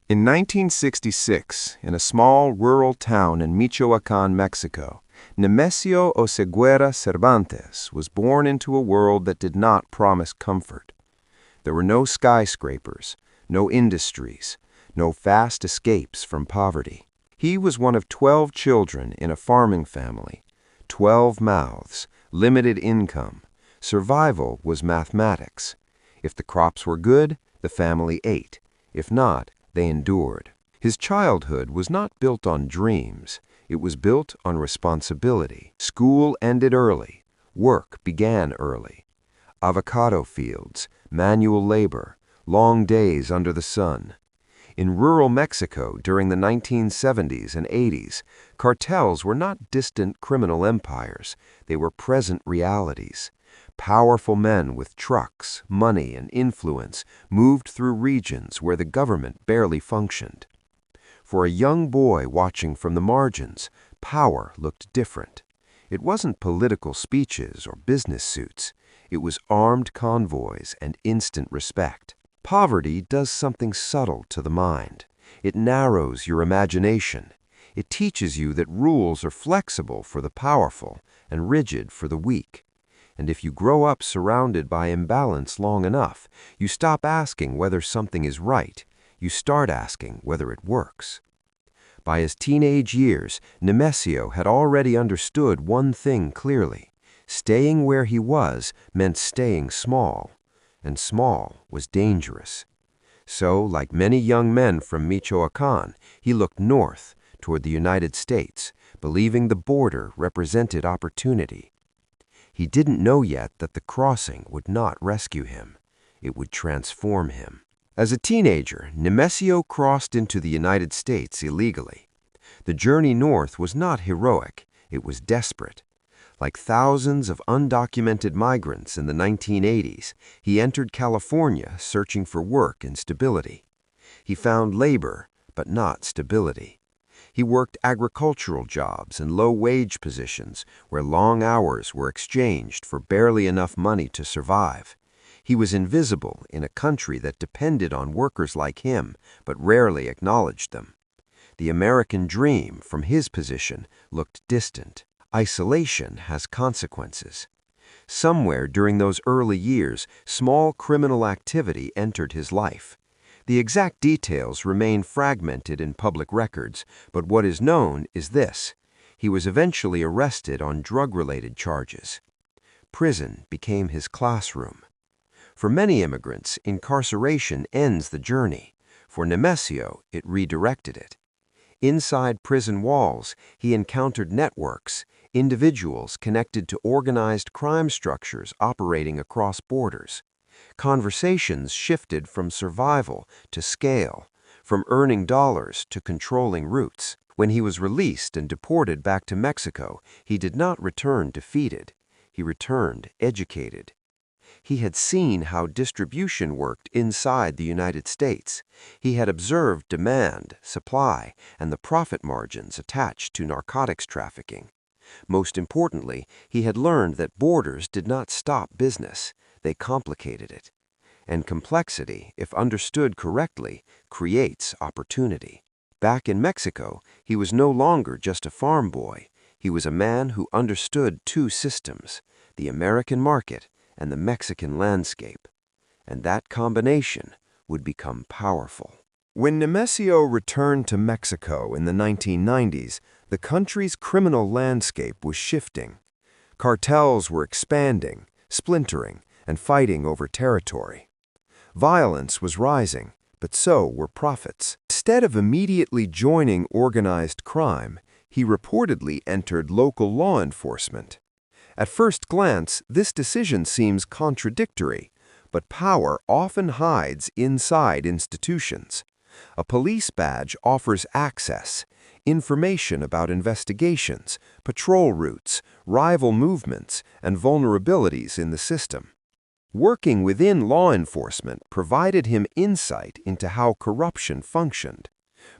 In 1966, in a small rural town in Michoacan, Mexico, Nemesio Oseguera Cervantes was born into a world that did not promise comfort. There were no skyscrapers, no industries, no fast escapes from poverty. He was one of 12 children in a farming family. 12 mouths, limited income. Survival was mathematics. If the crops were good, the family ate. If not, they endured. His childhood was not built on dreams. It was built on responsibility. School ended early. Work began early. Avocado fields, manual labor, long days under the sun. In rural Mexico during the 1970s and 80s, cartels were not distant criminal empires. They were present realities. Powerful men with trucks, money, and influence moved through regions where the government barely functioned. For a young boy watching from the margins, power looked different. It wasn't political speeches or business suits. It was armed convoys and instant respect. Poverty does something subtle to the mind. It narrows your imagination. It teaches you that rules are flexible for the powerful and rigid for the weak. And if you grow up surrounded by imbalance long enough, you stop asking whether something is right. You start asking whether it works. By his teenage years, Nemesio had already understood one thing clearly. Staying where he was meant staying small, and small was dangerous. So, like many young men from Michoacan, he looked north toward the United States, believing the border represented opportunity. He didn't know yet that the crossing would not rescue him. It would transform him. As a teenager, Nemesio crossed into the United States illegally. The journey north was not heroic, it was desperate. Like thousands of undocumented migrants in the 1980s, he entered California searching for work and stability. He found labor, but not stability. He worked agricultural jobs and low-wage positions where long hours were exchanged for barely enough money to survive. He was invisible in a country that depended on workers like him, but rarely acknowledged them. The American dream, from his position, looked distant. Isolation has consequences. Somewhere during those early years, small criminal activity entered his life. The exact details remain fragmented in public records, but what is known is this: he was eventually arrested on drug-related charges. Prison became his classroom. For many immigrants, incarceration ends the journey. For Nemesio, it redirected it. Inside prison walls, he encountered networks, individuals connected to organized crime structures operating across borders. Conversations shifted from survival to scale, from earning dollars to controlling routes. When he was released and deported back to Mexico, he did not return defeated. He returned educated. He had seen how distribution worked inside the United States. He had observed demand, supply, and the profit margins attached to narcotics trafficking. Most importantly, he had learned that borders did not stop business. They complicated it. And complexity, if understood correctly, creates opportunity. Back in Mexico, he was no longer just a farm boy. He was a man who understood two systems, the American market and the Mexican landscape. And that combination would become powerful. When Nemesio returned to Mexico in the 1990s, the country's criminal landscape was shifting. Cartels were expanding, splintering, and fighting over territory. Violence was rising, but so were profits. Instead of immediately joining organized crime, he reportedly entered local law enforcement. At first glance, this decision seems contradictory, but power often hides inside institutions. A police badge offers access, information about investigations, patrol routes, rival movements, and vulnerabilities in the system. Working within law enforcement provided him insight into how corruption functioned.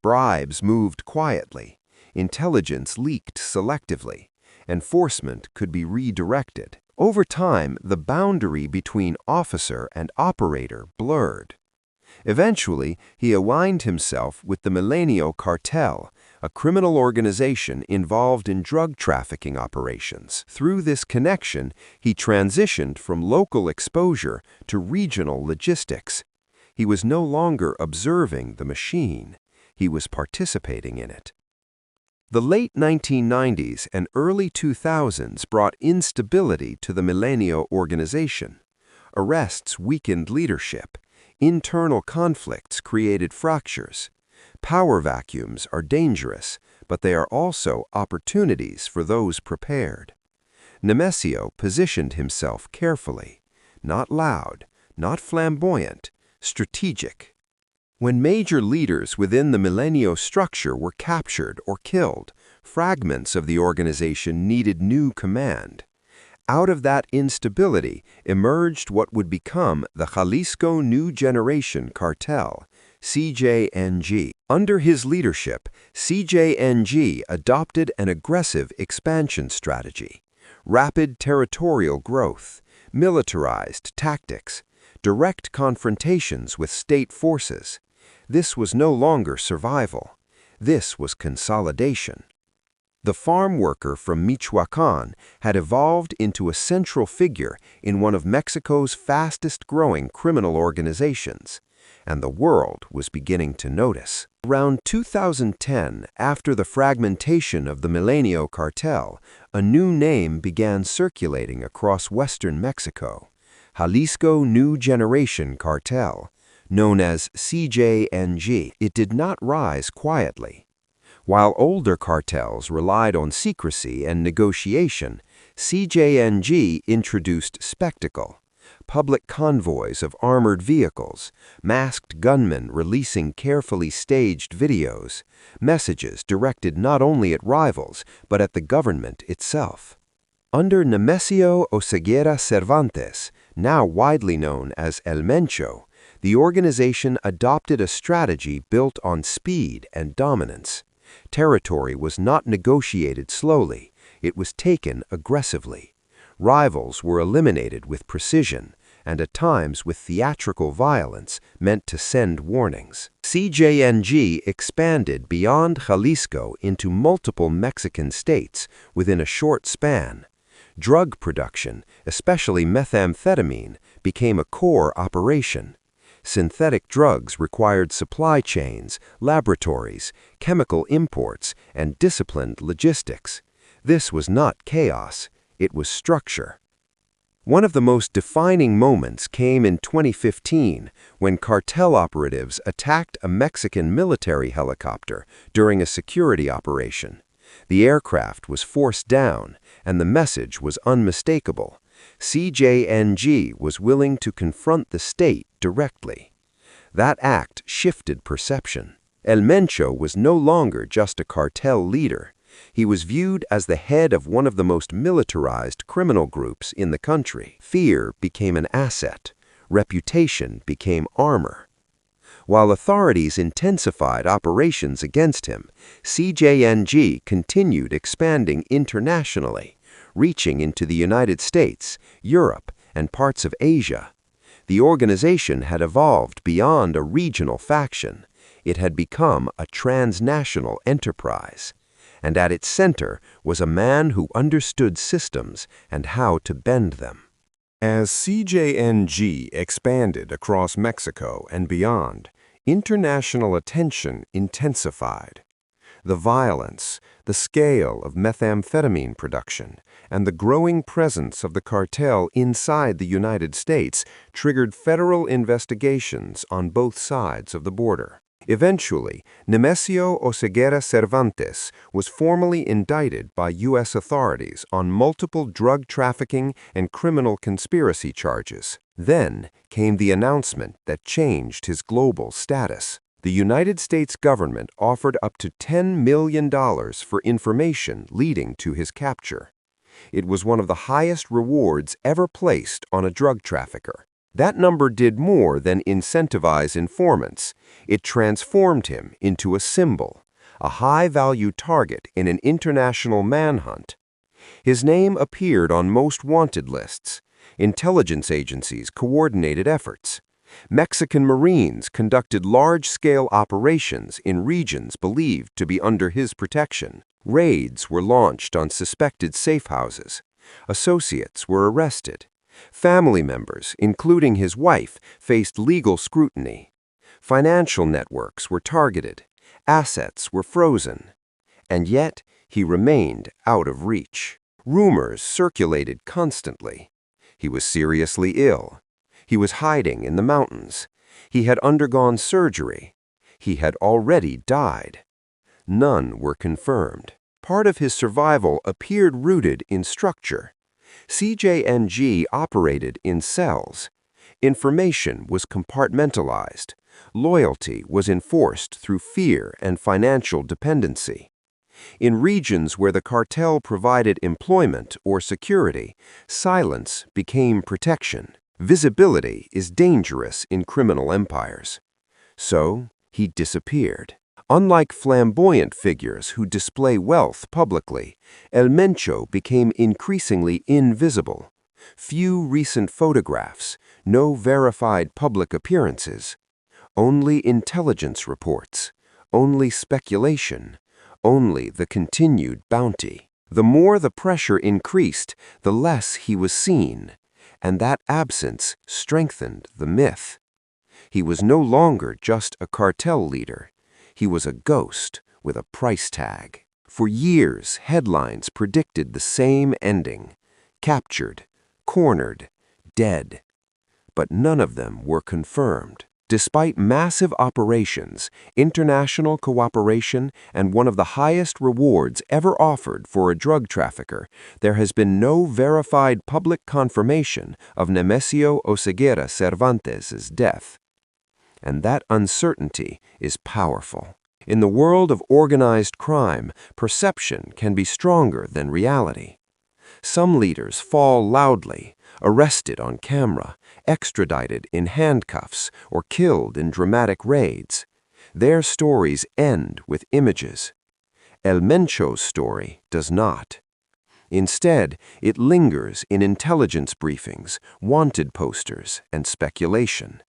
Bribes moved quietly, intelligence leaked selectively, enforcement could be redirected. Over time, the boundary between officer and operator blurred. Eventually, he aligned himself with the Mencho Cartel, a criminal organization involved in drug trafficking operations. Through this connection, he transitioned from local exposure to regional logistics. He was no longer observing the machine. He was participating in it. The late 1990s and early 2000s brought instability to the Mencho organization. Arrests weakened leadership. Internal conflicts created fractures. Power vacuums are dangerous, but they are also opportunities for those prepared. Nemesio positioned himself carefully, not loud, not flamboyant, strategic. When major leaders within the Mencho structure were captured or killed, fragments of the organization needed new command. Out of that instability emerged what would become the Jalisco New Generation Cartel, CJNG. Under his leadership, CJNG adopted an aggressive expansion strategy, rapid territorial growth, militarized tactics, direct confrontations with state forces. This was no longer survival. This was consolidation. The farm worker from Michoacán had evolved into a central figure in one of Mexico's fastest-growing criminal organizations, and the world was beginning to notice. Around 2010, after the fragmentation of the Mencho cartel, a new name began circulating across western Mexico: Jalisco New Generation Cartel, known as CJNG. It did not rise quietly. While older cartels relied on secrecy and negotiation, CJNG introduced spectacle: public convoys of armored vehicles, masked gunmen releasing carefully staged videos, messages directed not only at rivals but at the government itself. Under Nemesio Oseguera Cervantes, now widely known as Elmencho, the organization adopted a strategy built on speed and dominance. Territory was not negotiated slowly, it was taken aggressively. Rivals were eliminated with precision, and at times with theatrical violence meant to send warnings. CJNG expanded beyond Jalisco into multiple Mexican states within a short span. Drug production, especially methamphetamine, became a core operation. Synthetic drugs required supply chains, laboratories, chemical imports, and disciplined logistics. This was not chaos, it was structure. One of the most defining moments came in 2015 when cartel operatives attacked a Mexican military helicopter during a security operation. The aircraft was forced down, and the message was unmistakable. CJNG was willing to confront the state directly. That act shifted perception. Elmencho was no longer just a cartel leader. He was viewed as the head of one of the most militarized criminal groups in the country. Fear became an asset. Reputation became armor. While authorities intensified operations against him, CJNG continued expanding internationally, reaching into the United States, Europe, and parts of Asia. The organization had evolved beyond a regional faction. It had become a transnational enterprise. And at its center was a man who understood systems and how to bend them. As CJNG expanded across Mexico and beyond, international attention intensified. The violence, the scale of methamphetamine production, and the growing presence of the cartel inside the United States triggered federal investigations on both sides of the border. Eventually, Nemesio Oseguera Cervantes was formally indicted by U.S. authorities on multiple drug trafficking and criminal conspiracy charges. Then came the announcement that changed his global status. The United States government offered up to $10 million for information leading to his capture. It was one of the highest rewards ever placed on a drug trafficker. That number did more than incentivize informants. It transformed him into a symbol, a high-value target in an international manhunt. His name appeared on most wanted lists. Intelligence agencies coordinated efforts. Mexican Marines conducted large-scale operations in regions believed to be under his protection. Raids were launched on suspected safe houses. Associates were arrested. Family members, including his wife, faced legal scrutiny. Financial networks were targeted. Assets were frozen. And yet, he remained out of reach. Rumors circulated constantly. He was seriously ill. He was hiding in the mountains. He had undergone surgery. He had already died. None were confirmed. Part of his survival appeared rooted in structure. CJNG operated in cells. Information was compartmentalized. Loyalty was enforced through fear and financial dependency. In regions where the cartel provided employment or security, silence became protection. Visibility is dangerous in criminal empires. So, he disappeared. Unlike flamboyant figures who display wealth publicly, Elmencho became increasingly invisible. Few recent photographs, no verified public appearances. Only intelligence reports, only speculation, only the continued bounty. The more the pressure increased, the less he was seen, and that absence strengthened the myth. He was no longer just a cartel leader. He was a ghost with a price tag. For years, headlines predicted the same ending: captured, cornered, dead. But none of them were confirmed. Despite massive operations, international cooperation, and one of the highest rewards ever offered for a drug trafficker, there has been no verified public confirmation of Nemesio Oseguera Cervantes' death. And that uncertainty is powerful. In the world of organized crime, perception can be stronger than reality. Some leaders fall loudly, arrested on camera, extradited in handcuffs, or killed in dramatic raids. Their stories end with images. Elmencho's story does not. Instead, it lingers in intelligence briefings, wanted posters, and speculation.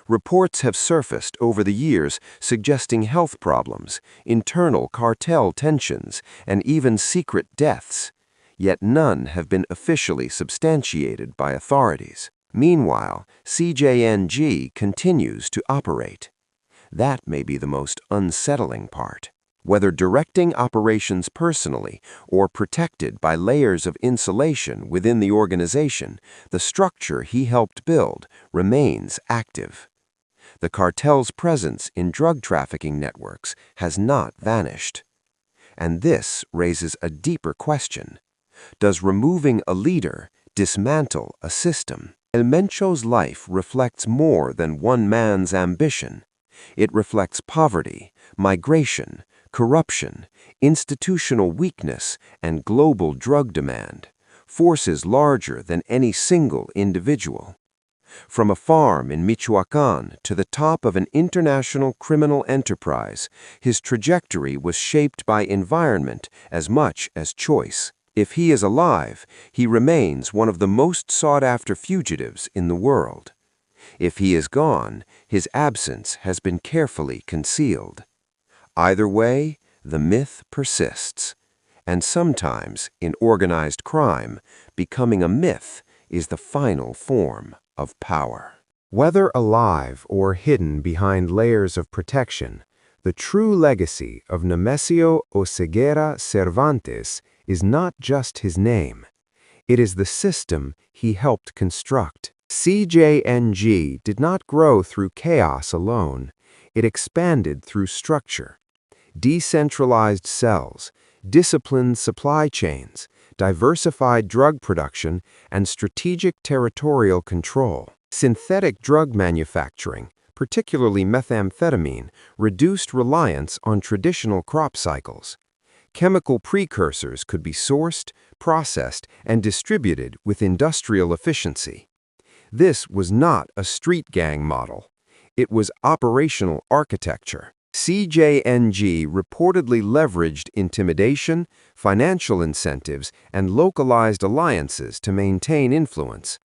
Reports have surfaced over the years suggesting health problems, internal cartel tensions, and even secret deaths. Yet none have been officially substantiated by authorities. Meanwhile, CJNG continues to operate. That may be the most unsettling part. Whether directing operations personally or protected by layers of insulation within the organization, the structure he helped build remains active. The cartel's presence in drug trafficking networks has not vanished. And this raises a deeper question. Does removing a leader dismantle a system? Elmencho's life reflects more than one man's ambition. It reflects poverty, migration, corruption, institutional weakness, and global drug demand, forces larger than any single individual. From a farm in Michoacán to the top of an international criminal enterprise, his trajectory was shaped by environment as much as choice. If he is alive, he remains one of the most sought-after fugitives in the world. If he is gone, his absence has been carefully concealed. Either way, the myth persists. And sometimes, in organized crime, becoming a myth is the final form of power. Whether alive or hidden behind layers of protection, the true legacy of Nemesio Oseguera Cervantes is not just his name. It is the system he helped construct. CJNG did not grow through chaos alone. It expanded through structure. Decentralized cells, disciplined supply chains, diversified drug production, and strategic territorial control. Synthetic drug manufacturing, particularly methamphetamine, reduced reliance on traditional crop cycles. Chemical precursors could be sourced, processed, and distributed with industrial efficiency. This was not a street gang model. It was operational architecture. CJNG reportedly leveraged intimidation, financial incentives, and localized alliances to maintain influence.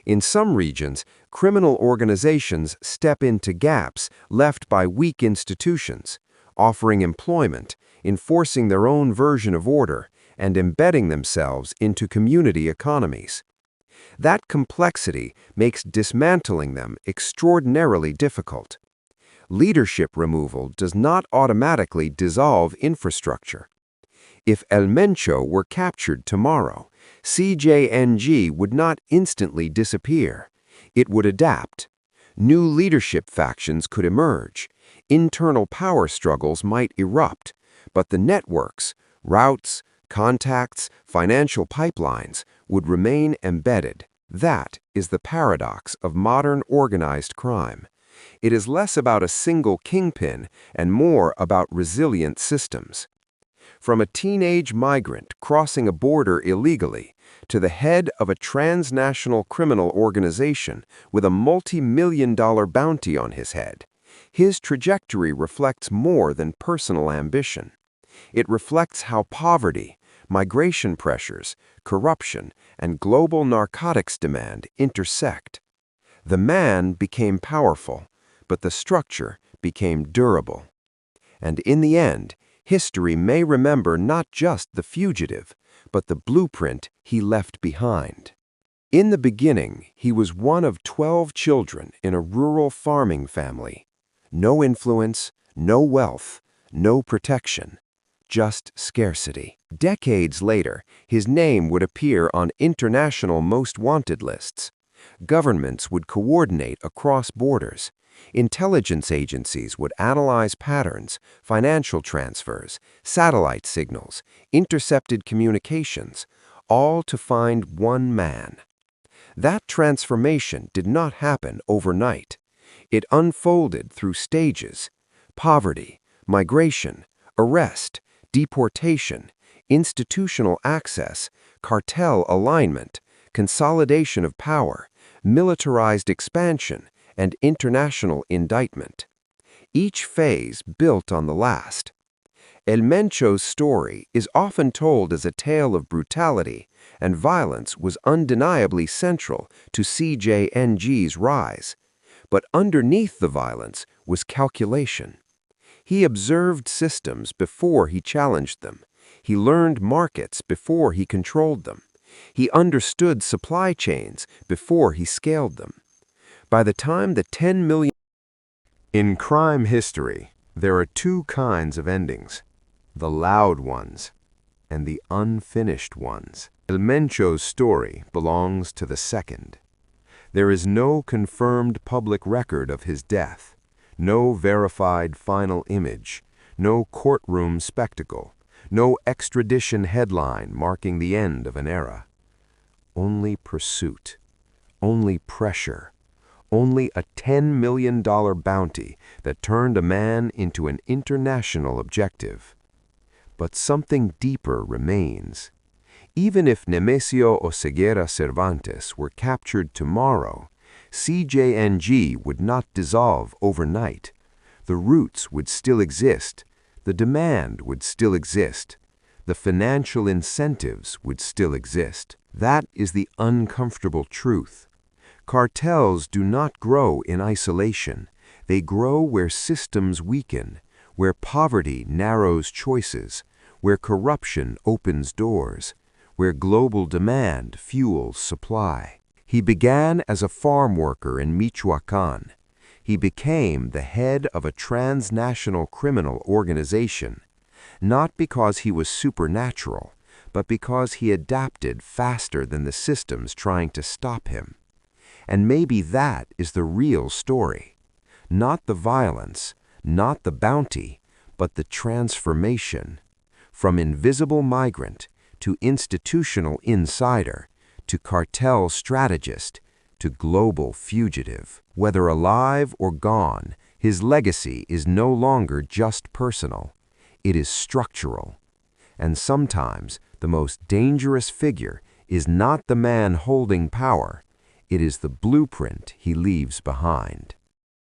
In some regions, criminal organizations step into gaps left by weak institutions, offering employment, enforcing their own version of order, and embedding themselves into community economies. That complexity makes dismantling them extraordinarily difficult. Leadership removal does not automatically dissolve infrastructure. If Elmencho were captured tomorrow, CJNG would not instantly disappear. It would adapt. New leadership factions could emerge. Internal power struggles might erupt, but the networks, routes, contacts, financial pipelines would remain embedded. That is the paradox of modern organized crime. It is less about a single kingpin and more about resilient systems. From a teenage migrant crossing a border illegally to the head of a transnational criminal organization with a multi-million-dollar bounty on his head, his trajectory reflects more than personal ambition. It reflects how poverty, migration pressures, corruption, and global narcotics demand intersect. The man became powerful, but the structure became durable. And in the end, history may remember not just the fugitive, but the blueprint he left behind. In the beginning, he was one of 12 children in a rural farming family. No influence, no wealth, no protection, just scarcity. Decades later, his name would appear on international most wanted lists. Governments would coordinate across borders. Intelligence agencies would analyze patterns, financial transfers, satellite signals, intercepted communications, all to find one man. That transformation did not happen overnight. It unfolded through stages: poverty, migration, arrest, deportation, institutional access, cartel alignment, consolidation of power, militarized expansion, and international indictment. Each phase built on the last. Elmencho's story is often told as a tale of brutality, and violence was undeniably central to CJNG's rise. But underneath the violence was calculation. He observed systems before he challenged them. He learned markets before he controlled them. He understood supply chains before he scaled them. By the time the 10 million... In crime history, there are two kinds of endings: the loud ones and the unfinished ones. Elmencho's story belongs to the second. There is no confirmed public record of his death, no verified final image, no courtroom spectacle, no extradition headline marking the end of an era. Only pursuit, only pressure, only a $10 million bounty that turned a man into an international objective. But something deeper remains. Even if Nemesio Oseguera Cervantes were captured tomorrow, CJNG would not dissolve overnight. The roots would still exist, the demand would still exist, the financial incentives would still exist. That is the uncomfortable truth. Cartels do not grow in isolation. They grow where systems weaken, where poverty narrows choices, where corruption opens doors, where global demand fuels supply. He began as a farm worker in Michoacán. He became the head of a transnational criminal organization, not because he was supernatural, but because he adapted faster than the systems trying to stop him. And maybe that is the real story. Not the violence, not the bounty, but the transformation. From invisible migrant to institutional insider, to cartel strategist, to global fugitive. Whether alive or gone, his legacy is no longer just personal. It is structural. And sometimes the most dangerous figure is not the man holding power. It is the blueprint he leaves behind.